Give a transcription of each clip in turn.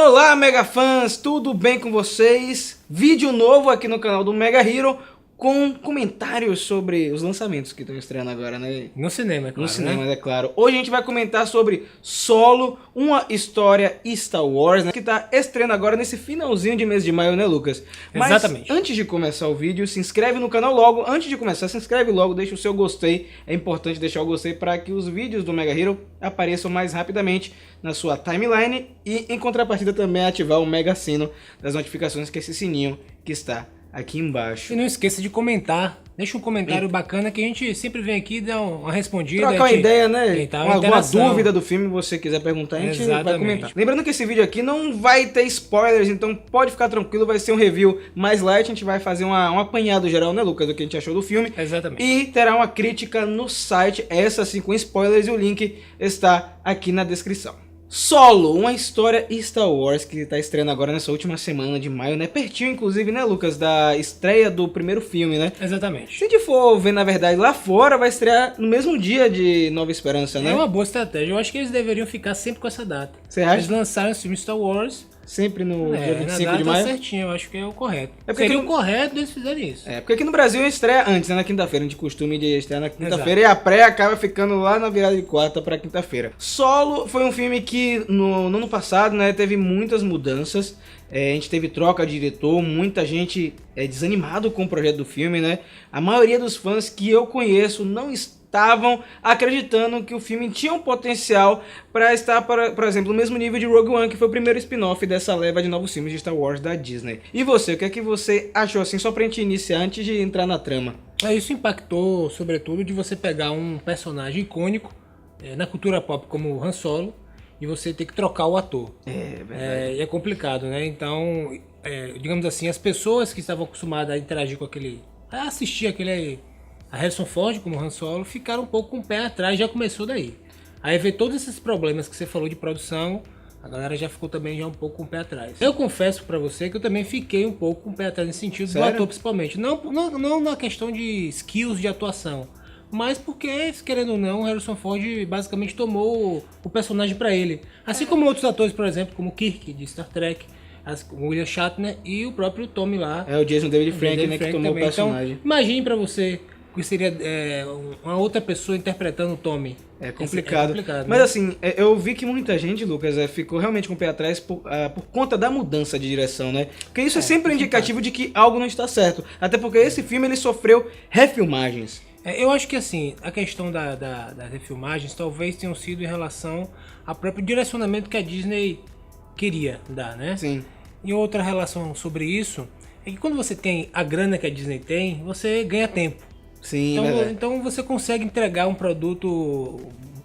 Olá, Mega Fãs, tudo bem com vocês? Vídeo novo aqui no canal do Mega Hero com comentários sobre os lançamentos que estão estreando agora, né? No cinema, é claro. No cinema, né? é claro. Hoje a gente vai comentar sobre Solo, uma história Star Wars, né, que está estreando agora nesse finalzinho de mês de maio, né, Lucas? Mas Exatamente. antes de começar o vídeo, se inscreve no canal logo. Antes de começar, se inscreve logo, deixa o seu gostei. É importante deixar o gostei para que os vídeos do Mega Hero apareçam mais rapidamente na sua timeline e, em contrapartida, também ativar o mega sino das notificações, que é esse sininho que está aqui embaixo. E não esqueça de comentar. Deixa um comentário bacana que a gente sempre vem aqui e dá uma respondida. Trocar uma ideia, né? Então, alguma dúvida do filme, você quiser perguntar, a gente vai comentar. Lembrando que esse vídeo aqui não vai ter spoilers, então pode ficar tranquilo, vai ser um review mais light. A gente vai fazer um apanhado geral, né, Lucas, do que a gente achou do filme. Exatamente. E terá uma crítica no site, essa sim com spoilers, e o link está aqui na descrição. Solo, uma história Star Wars que está estreando agora nessa última semana de maio, né? Pertinho, inclusive, né, Lucas, da estreia do primeiro filme, né? Exatamente. Se a gente for ver, na verdade, lá fora, vai estrear no mesmo dia de Nova Esperança, né? É uma boa estratégia. Eu acho que eles deveriam ficar sempre com essa data. Você acha? Eles lançaram o filme Star Wars. Sempre no dia 25 na data de maio? certinho, eu acho que é o correto. Seria o correto eles fizerem isso. É, porque aqui no Brasil estreia antes, né, na quinta-feira. A gente costume de estrear na quinta-feira e a pré acaba ficando lá na virada de quarta pra quinta-feira. Solo foi um filme que no ano passado, né, teve muitas mudanças. A gente teve troca de diretor, muita gente desanimado com o projeto do filme, né? A maioria dos fãs que eu conheço não estavam acreditando que o filme tinha um potencial para estar, por exemplo, no mesmo nível de Rogue One, que foi o primeiro spin-off dessa leva de novos filmes de Star Wars da Disney. E você, o que é que você achou, assim, só pra gente iniciar, antes de entrar na trama? Isso impactou, sobretudo, de você pegar um personagem icônico na cultura pop como o Han Solo e você ter que trocar o ator. É verdade. É complicado, né? Então, digamos assim, as pessoas que estavam acostumadas a interagir com a assistir a Harrison Ford como Han Solo, ficaram um pouco com o pé atrás, já começou daí. Aí ver todos esses problemas que você falou de produção, a galera já ficou também já um pouco com o pé atrás. Eu confesso pra você que eu também fiquei um pouco com o pé atrás nesse sentido. Sério? Do ator principalmente. Não na questão de skills de atuação, mas porque, querendo ou não, o Harrison Ford basicamente tomou o personagem pra ele. Assim como outros atores, por exemplo, como Kirk de Star Trek, o William Shatner e o próprio Tommy lá. É o Jason David Frank, né, que tomou também o personagem. Então, imagine pra você que seria uma outra pessoa interpretando o Tommy. É complicado. Mas né? assim, eu vi que muita gente, Lucas, ficou realmente com o pé atrás por conta da mudança de direção, né? Porque isso é sempre um indicativo de que algo não está certo. Até porque esse filme ele sofreu refilmagens. Eu acho que assim, a questão das refilmagens talvez tenham sido em relação ao próprio direcionamento que a Disney queria dar, né? Sim. E outra relação sobre isso é que quando você tem a grana que a Disney tem, você ganha tempo. Sim, então você consegue entregar um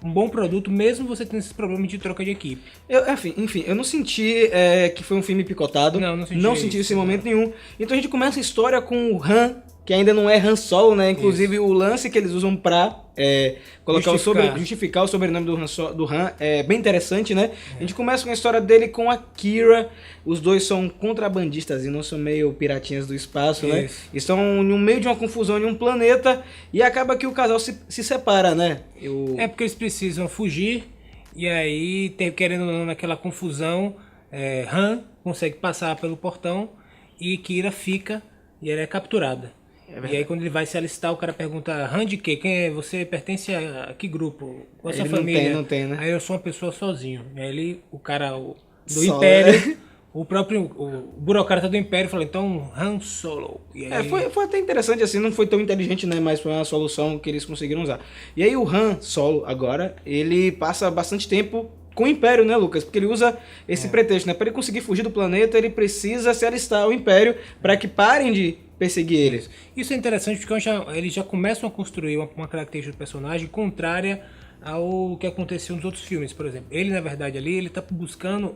bom produto, mesmo você tendo esses problemas de troca de equipe. Enfim, eu não senti que foi um filme picotado. Não senti isso em momento nenhum. Então a gente começa a história com o Han, que ainda não é Han Solo, né? Inclusive o lance que eles usam pra justificar o sobrenome do Han é bem interessante, né? A gente começa com a história dele com a Qi'ra. Os dois são contrabandistas e não são meio piratinhas do espaço, né? Estão no meio de uma confusão em um planeta e acaba que o casal se separa, né? É porque eles precisam fugir e aí, querendo ou não, naquela confusão, Han consegue passar pelo portão e Qi'ra fica e ela é capturada. E aí quando ele vai se alistar, o cara pergunta: Han de quê? Quem é? Você pertence a que grupo? Qual a sua família? Não tem, né? Aí eu sou uma pessoa sozinho. E aí o cara do Solo, Império, o burocrata do Império fala: então Han Solo. E aí... foi até interessante assim, não foi tão inteligente, né? Mas foi uma solução que eles conseguiram usar. E aí o Han Solo agora, ele passa bastante tempo com o Império, né, Lucas? Porque ele usa esse pretexto, né? Para ele conseguir fugir do planeta, ele precisa se alistar ao Império para que parem de perseguir eles. Isso é interessante porque eles já começam a construir uma característica do personagem contrária ao que aconteceu nos outros filmes, por exemplo. Ele, na verdade, ali, ele tá buscando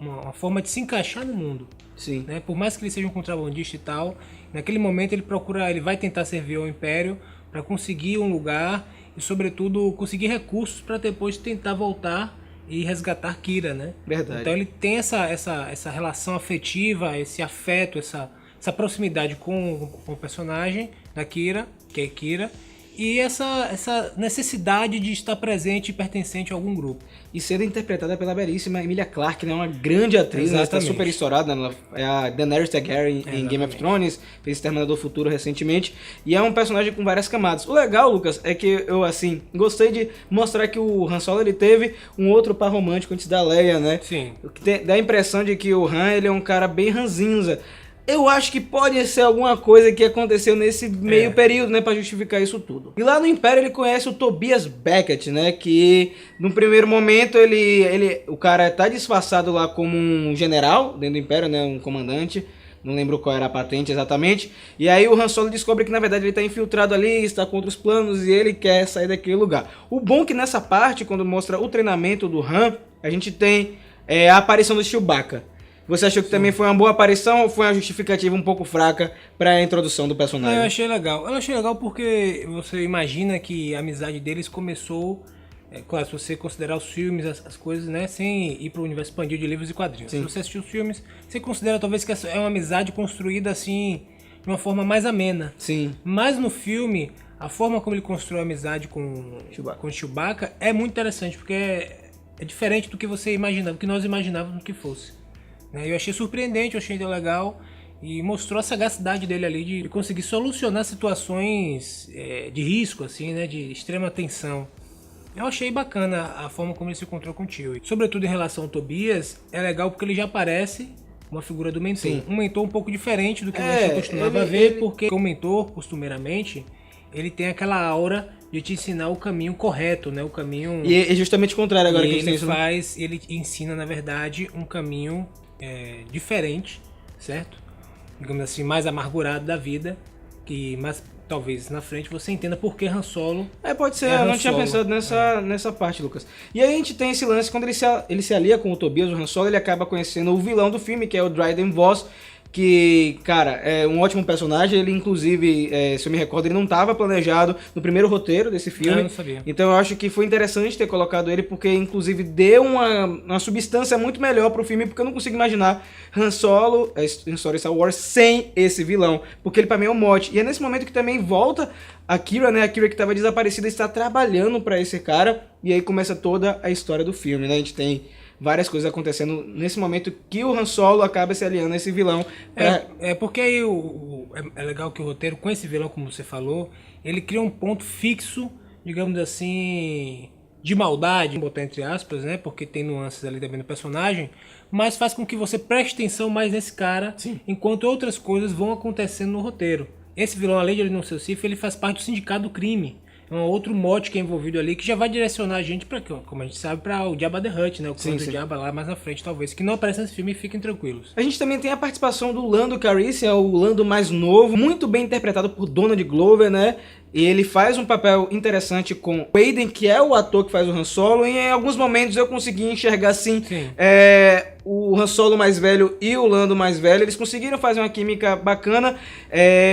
uma forma de se encaixar no mundo. Sim. Né? Por mais que ele seja um contrabandista e tal, naquele momento ele vai tentar servir ao Império para conseguir um lugar e, sobretudo, conseguir recursos para depois tentar voltar e resgatar Qi'ra, né? Verdade. Então ele tem essa relação afetiva, esse afeto, essa proximidade com o personagem da Qi'ra, que é Qi'ra, e essa necessidade de estar presente e pertencente a algum grupo. E sendo interpretada pela belíssima Emilia Clarke, né? Uma grande atriz, né? Ela está super estourada, ela é a Daenerys Targaryen em Game of Thrones, fez Exterminador do Futuro recentemente, e é um personagem com várias camadas. O legal, Lucas, é que eu, assim, gostei de mostrar que o Han Solo, ele teve um outro par romântico antes da Leia, né? Sim. Dá a impressão de que o Han, ele é um cara bem ranzinza. Eu acho que pode ser alguma coisa que aconteceu nesse meio período, né, pra justificar isso tudo. E lá no Império ele conhece o Tobias Beckett, né, que no primeiro momento o cara tá disfarçado lá como um general dentro do Império, né, um comandante. Não lembro qual era a patente exatamente. E aí o Han Solo descobre que na verdade ele está infiltrado ali, está contra os planos e ele quer sair daquele lugar. O bom é que nessa parte, quando mostra o treinamento do Han, a gente tem a aparição do Chewbacca. Você achou que também foi uma boa aparição ou foi uma justificativa um pouco fraca para a introdução do personagem? Não, eu achei legal. Eu achei legal porque você imagina que a amizade deles começou, claro, se você considerar os filmes, as coisas, né, sem ir para o universo expandido de livros e quadrinhos. Sim. Se você assistiu os filmes, você considera talvez que é uma amizade construída assim, de uma forma mais amena. Sim. Mas no filme, a forma como ele construiu a amizade com Chewbacca é muito interessante, porque é diferente do que você imaginava, do que nós imaginávamos que fosse. Eu achei surpreendente, eu achei legal e mostrou a sagacidade dele ali de conseguir solucionar situações de risco, assim, né, de extrema tensão. Eu achei bacana a forma como ele se encontrou com o Chewie. Sobretudo em relação ao Tobias, é legal porque ele já aparece uma figura do mentor. Sim. Um mentor um pouco diferente do que a gente costumava ver, porque o mentor, costumeiramente, ele tem aquela aura de te ensinar o caminho correto, né? O caminho... E é justamente o contrário agora que a gente tem isso. Ele ensina, na verdade, um caminho diferente, certo? Digamos assim, mais amargurado da vida, mas talvez na frente você entenda por que Han Solo. Pode ser, eu não tinha pensado nessa parte, Lucas. E aí a gente tem esse lance, quando ele se alia com o Tobias, o Han Solo, ele acaba conhecendo o vilão do filme, que é o Dryden Voss, que, cara, é um ótimo personagem. Ele, inclusive, se eu me recordo, ele não estava planejado no primeiro roteiro desse filme. Eu não sabia. Então eu acho que foi interessante ter colocado ele, porque, inclusive, deu uma substância muito melhor pro filme, porque eu não consigo imaginar Han Solo, Star Wars, sem esse vilão, porque ele, pra mim, é um mote. E é nesse momento que também volta a Qi'ra, né? A Qi'ra que estava desaparecida está trabalhando para esse cara, e aí começa toda a história do filme, né? A gente tem várias coisas acontecendo nesse momento que o Han Solo acaba se aliando a esse vilão. Porque aí é legal que o roteiro, com esse vilão, como você falou, ele cria um ponto fixo, digamos assim, de maldade, vou botar entre aspas, né? Porque tem nuances ali também no personagem, mas faz com que você preste atenção mais nesse cara, sim, enquanto outras coisas vão acontecendo no roteiro. Esse vilão, além de ele não ser o Sith, ele faz parte do sindicato do crime. É um outro mote que é envolvido ali, que já vai direcionar a gente para, como a gente sabe, para o Jabba the Hutt, né? O clã do Jabba lá mais na frente, talvez. Que não aparece nesse filme, fiquem tranquilos. A gente também tem a participação do Lando Calrissian, o Lando mais novo, muito bem interpretado por Donald Glover, né? E ele faz um papel interessante com o Hayden, que é o ator que faz o Han Solo, e em alguns momentos eu consegui enxergar, assim, o Han Solo mais velho e o Lando mais velho. Eles conseguiram fazer uma química bacana.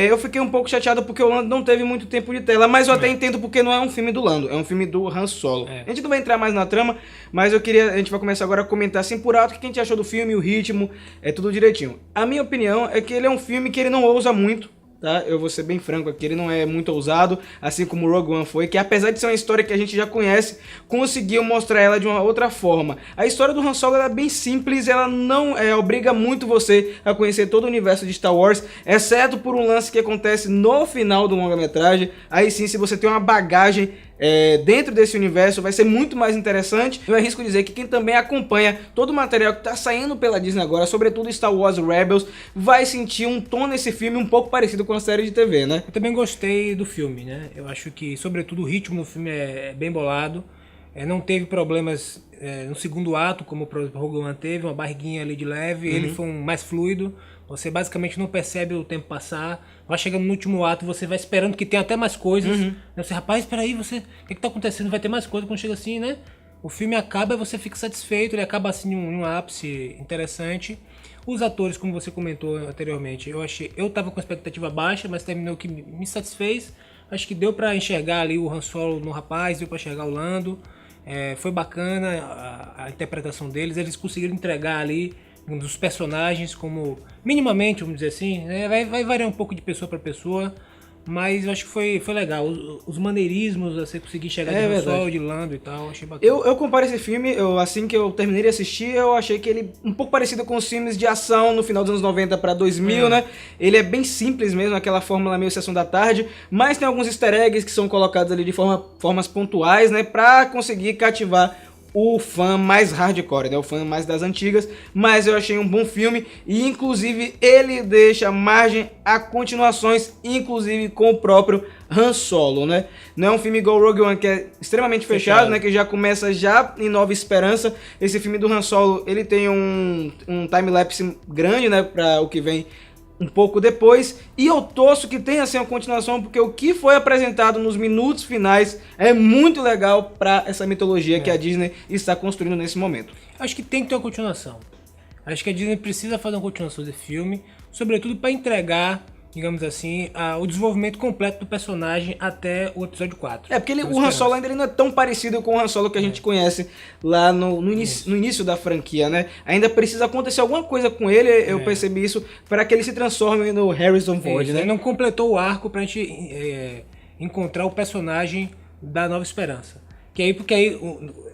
Eu fiquei um pouco chateado porque o Lando não teve muito tempo de tela, mas eu até entendo porque não é um filme do Lando, é um filme do Han Solo. A gente não vai entrar mais na trama, mas a gente vai começar agora a comentar assim por alto o que a gente achou do filme, o ritmo, tudo direitinho. A minha opinião é que ele é um filme que ele não ousa muito. Tá? Eu vou ser bem franco aqui, ele não é muito ousado, assim como o Rogue One foi, que apesar de ser uma história que a gente já conhece, conseguiu mostrar ela de uma outra forma. A história do Han Solo é bem simples, ela não obriga muito você a conhecer todo o universo de Star Wars, exceto por um lance que acontece no final do longa-metragem. Aí sim, se você tem uma bagagem dentro desse universo, vai ser muito mais interessante. Eu arrisco dizer que quem também acompanha todo o material que está saindo pela Disney agora, sobretudo Star Wars Rebels, vai sentir um tom nesse filme um pouco parecido com a série de TV, né? Eu também gostei do filme, né? Eu acho que, sobretudo, o ritmo do filme é bem bolado. Não teve problemas no segundo ato, como o Rogue One teve, uma barriguinha ali de leve. Ele foi mais fluido. Você basicamente não percebe o tempo passar. Vai chegando no último ato, você vai esperando que tenha até mais coisas. Você, rapaz, espera aí, o que tá acontecendo? Vai ter mais coisa. Quando chega assim, né? O filme acaba e você fica satisfeito. Ele acaba assim em um ápice interessante. Os atores, como você comentou anteriormente, eu tava com expectativa baixa, mas terminou que me satisfez. Acho que deu pra enxergar ali o Han Solo no rapaz, deu pra enxergar o Lando. Foi bacana a interpretação deles. Eles conseguiram entregar ali um dos personagens como minimamente, vamos dizer assim, né? Vai variar um pouco de pessoa para pessoa, Mas eu acho que foi legal. Os maneirismos, você conseguir chegar É de verdade. Sol, de Lando e tal, achei bacana. Eu comparo esse filme, assim que eu terminei de assistir, eu achei que ele um pouco parecido com os filmes de ação no final dos anos 90 para 2000, né? Ele é bem simples mesmo, aquela fórmula meio Sessão da Tarde, mas tem alguns easter eggs que são colocados ali de formas pontuais, né? Pra conseguir cativar o fã mais hardcore, né? O fã mais das antigas, mas eu achei um bom filme e inclusive ele deixa margem a continuações, inclusive com o próprio Han Solo, né? Não é um filme igual Rogue One que é extremamente fechado, né? Que já começa já em Nova Esperança. Esse filme do Han Solo, ele tem um time-lapse grande, né? Para o que vem um pouco depois, e eu torço que tenha assim uma continuação, porque o que foi apresentado nos minutos finais é muito legal para essa mitologia que a Disney está construindo nesse momento. Acho que tem que ter uma continuação. Acho que a Disney precisa fazer uma continuação desse filme, sobretudo para entregar, digamos assim, o desenvolvimento completo do personagem até o episódio 4. É, porque o Han Solo ainda ele não é tão parecido com o Han Solo que a gente conhece lá no início da franquia, né? Ainda precisa acontecer alguma coisa com ele, eu percebi isso, para que ele se transforme no Harrison Ford, né? Ele não completou o arco pra gente encontrar o personagem da Nova Esperança. Porque aí,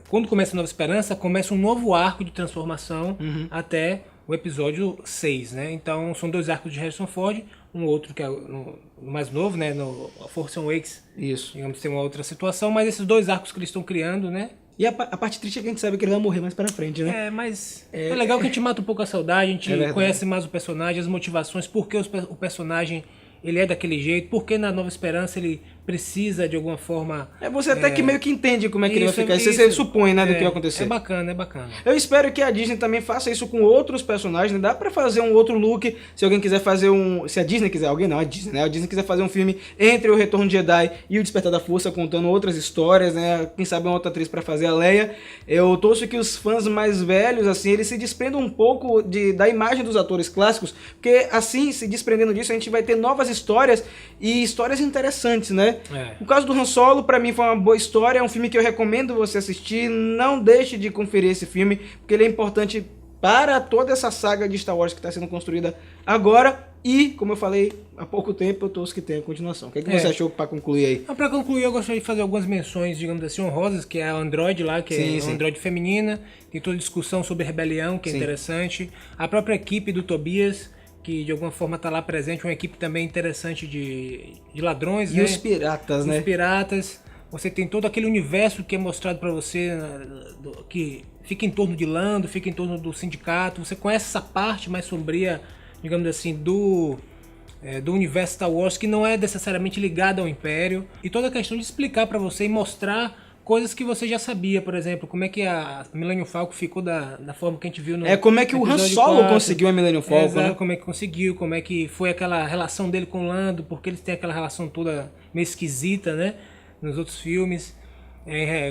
quando começa a Nova Esperança, começa um novo arco de transformação até o episódio 6, né? Então, são 2 arcos de Harrison Ford, um outro que é o mais novo, né? No Force Awakens, Isso. digamos, tem uma outra situação, mas esses 2 arcos que eles estão criando, né? E a parte triste é que a gente sabe que ele vai morrer mais pra frente, né? Mas é legal que a gente mata um pouco a saudade, a gente conhece mais o personagem, as motivações, por que o personagem ele é daquele jeito, por que na Nova Esperança ele precisa de alguma forma... Você até que meio que entende como é que ele vai ficar, você supõe, né, do que vai acontecer. É bacana, é bacana. Eu espero que a Disney também faça isso com outros personagens, né? Dá pra fazer um outro look, se alguém quiser fazer se a Disney quiser, alguém não, a Disney, né? A Disney quiser fazer um filme entre o Retorno de Jedi e o Despertar da Força, contando outras histórias, né? Quem sabe uma outra atriz pra fazer a Leia. Eu torço que os fãs mais velhos, assim, eles se desprendam um pouco da imagem dos atores clássicos, porque assim, se desprendendo disso, a gente vai ter novas histórias e histórias interessantes, né? O caso do Han Solo, pra mim, foi uma boa história, é um filme que eu recomendo você assistir, não deixe de conferir esse filme, porque ele é importante para toda essa saga de Star Wars que está sendo construída agora, e, como eu falei há pouco tempo, eu torço que tenha a continuação. O que você achou para concluir aí? Para concluir, eu gostaria de fazer algumas menções, digamos assim, honrosas, que é a Android lá, que é uma Android feminina, tem toda a discussão sobre rebelião, que é interessante, a própria equipe do Tobias, que de alguma forma está lá presente, uma equipe também interessante de ladrões, e os piratas, né? Os piratas. Você tem todo aquele universo que é mostrado para você, que fica em torno de Lando, fica em torno do sindicato. Você conhece essa parte mais sombria, digamos assim, do universo Star Wars, que não é necessariamente ligada ao Império. E toda a questão de explicar para você e mostrar coisas que você já sabia, por exemplo, como é que a Millennium Falcon ficou da forma que a gente viu no como é que o Han Solo conseguiu a Millennium Falcon, né? Como é que conseguiu, como é que foi aquela relação dele com o Lando, porque eles têm aquela relação toda meio esquisita, né, nos outros filmes.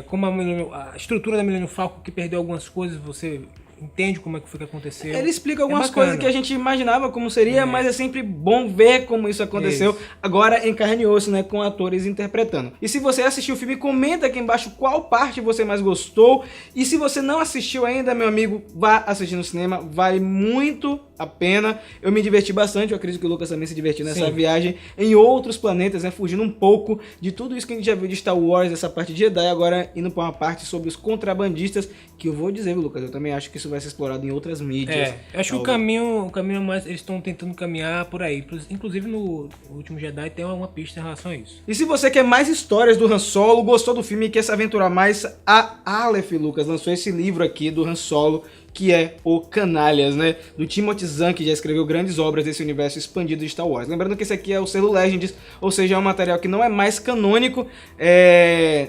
Como a estrutura da Millennium Falcon, que perdeu algumas coisas, você entende como é que foi que aconteceu. Ele explica algumas coisas que a gente imaginava como seria, mas é sempre bom ver como isso aconteceu. Agora em carne e osso, né, com atores interpretando. E se você assistiu o filme, comenta aqui embaixo qual parte você mais gostou. E se você não assistiu ainda, meu amigo, vá assistir no cinema, vale muito a pena. Eu me diverti bastante, eu acredito que o Lucas também se divertiu nessa viagem em outros planetas, né, fugindo um pouco de tudo isso que a gente já viu de Star Wars, essa parte de Jedi, agora indo para uma parte sobre os contrabandistas, que eu vou dizer, Lucas, eu também acho que isso vai ser explorado em outras mídias. Eu acho que o caminho mais, eles estão tentando caminhar por aí. Inclusive no Último Jedi tem uma pista em relação a isso. E se você quer mais histórias do Han Solo, gostou do filme e quer se aventurar mais, a Aleph, Lucas, lançou esse livro aqui do Han Solo, que é o Canalhas, né? Do Timothy Zahn, que já escreveu grandes obras desse universo expandido de Star Wars. Lembrando que esse aqui é o selo Legends, ou seja, é um material que não é mais canônico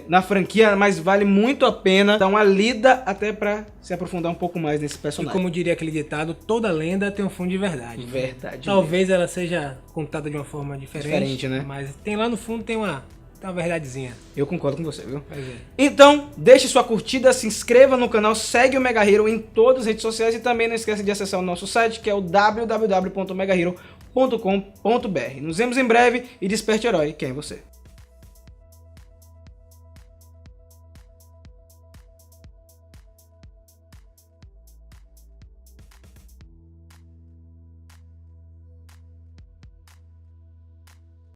na franquia, mas vale muito a pena dar uma lida até pra se aprofundar um pouco mais nesse personagem. E como diria aquele ditado, toda lenda tem um fundo de verdade. Verdade. Talvez ela seja contada de uma forma diferente, né? Mas tem lá no fundo tem uma verdadezinha. Eu concordo com você, viu? Pois é. Então, deixe sua curtida, se inscreva no canal, segue o Mega Hero em todas as redes sociais e também não esqueça de acessar o nosso site, que é o www.megahero.com.br. Nos vemos em breve e desperte herói, quem é você?